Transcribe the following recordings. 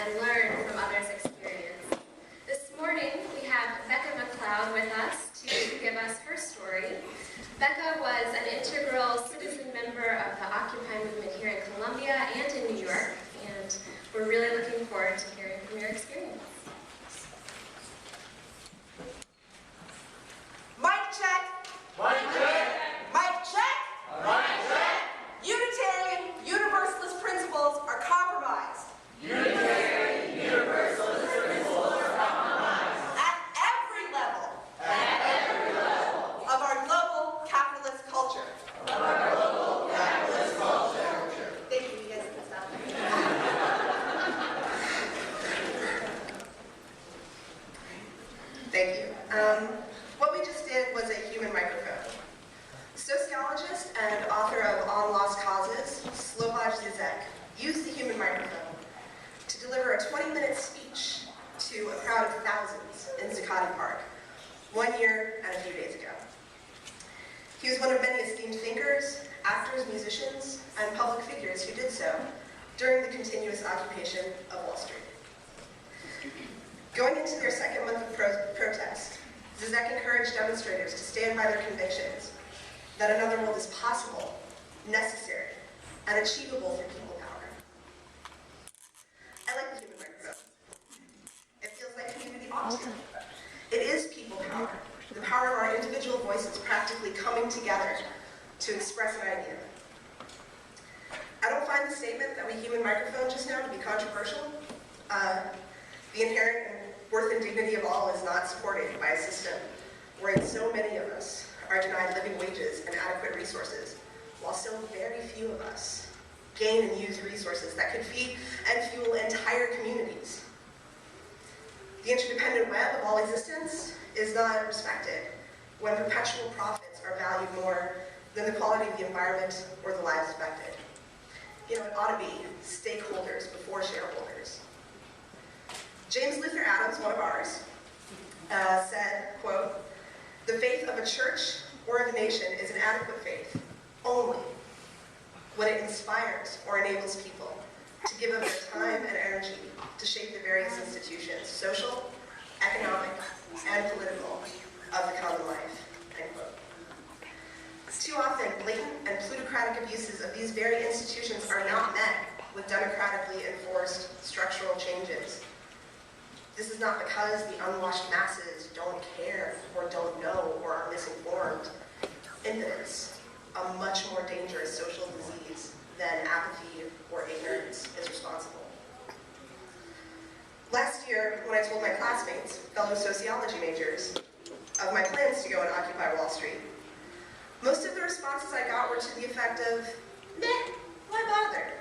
and learn from others' experience. This morning, we have Becca McLeod with us to give us her story. Becca was an integral citizen member of the Occupy movement here in Columbia and in New York, and we're really looking forward to hearing from your experience. Mic check! Mic check! Mic check! Mic check! Unitarian Universalist principles are compromised. Unitarian Universalist principles are compromised. At every level. At every level. Of our global capitalist culture. Of our global capitalist culture. Thank you, you guys can stop. Thank you. What we just did was a human microphone. Sociologist and author of On Lost Causes, Slovoj Zizek, used the human microphone to deliver a 20-minute speech to a crowd of thousands in Zuccotti Park 1 year and a few days ago. He was one of many esteemed thinkers, actors, musicians, and public figures who did so during the continuous occupation of Wall Street. Going into their second month of protest, Zizek encouraged demonstrators to stand by their convictions that another world is possible, necessary, and achievable through people power. I like the human microphone. It feels like community oxygen. It is people power, the power of our individual voices practically coming together to express an idea. I don't find the statement that we human microphone just now to be controversial. The inherent worth and dignity of all is not supported by a system wherein so many of us are denied living wages and adequate resources, while so very few of us gain and use resources that could feed and fuel entire communities. The interdependent web of all existence is not respected when perpetual profits are valued more than the quality of the environment or the lives affected. You know, it ought to be stakeholders before shareholders. James Luther Adams, one of ours, said, quote, "The faith of a church or of a nation is an adequate faith only when it inspires or enables people to give of their time and energy to shape the various institutions, social, economic, and political, of the common life," end quote. Too often, blatant and plutocratic abuses of these very institutions are not met with democratically enforced structural changes. This is not because the unwashed masses don't care or don't know or are misinformed. Impotence, a much more dangerous social disease than apathy or ignorance, is responsible. Last year, when I told my classmates, fellow sociology majors, of my plans to go and occupy Wall Street, most of the responses I got were to the effect of, meh, why bother?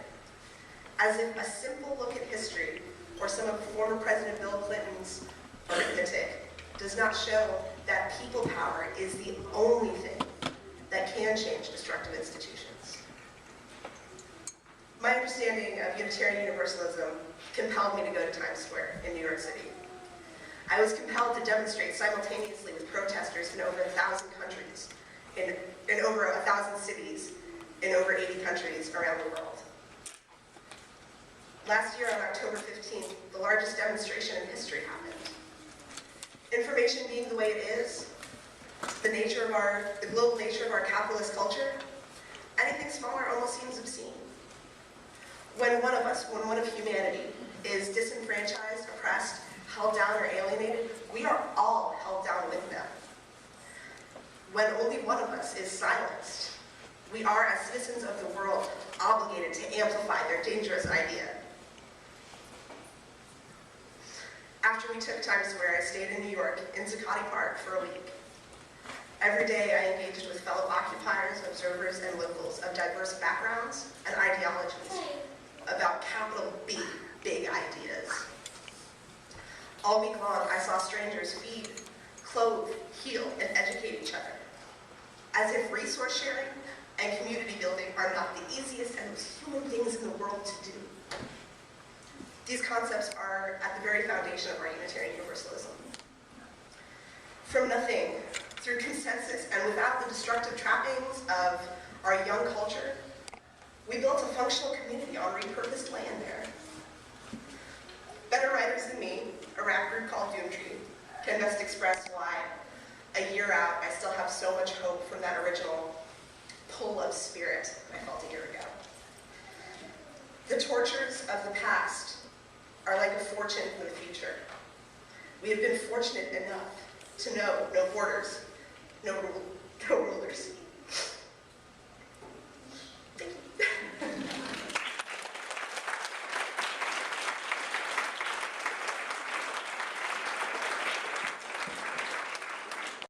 As if a simple look at history or some of former President Bill Clinton's arithmetic does not show that people power is the only thing that can change destructive institutions. My understanding of Unitarian Universalism compelled me to go to Times Square in New York City. I was compelled to demonstrate simultaneously with protesters in over 1,000 countries, in over 1,000 cities, in over 80 countries around the world. Last year on October 15th, the largest demonstration in history happened. Information being the way it is, the global nature of our capitalist culture, anything smaller almost seems obscene. When one of humanity is disenfranchised, oppressed, held down, or alienated, we are all held down with them. When only one of us is silenced, we are, as citizens of the world, obligated to amplify their dangerous idea. After we took Times Square, I stayed in New York, in Zuccotti Park, for a week. Every day I engaged with fellow occupiers, observers, and locals of diverse backgrounds and ideologies about capital B, big ideas. All week long, I saw strangers feed, clothe, heal, and educate each other, as if resource sharing and community building are not the easiest and most human things in the world to do. These concepts are at the very foundation of our Unitarian Universalism. From nothing, through consensus, and without the destructive trappings of our young culture, we built a functional community on repurposed land there. Me, a rap group called Doomtree, can best express why, a year out, I still have so much hope from that original pull of spirit I felt a year ago. The tortures of the past are like a fortune for the future. We have been fortunate enough to know no borders, no rulers.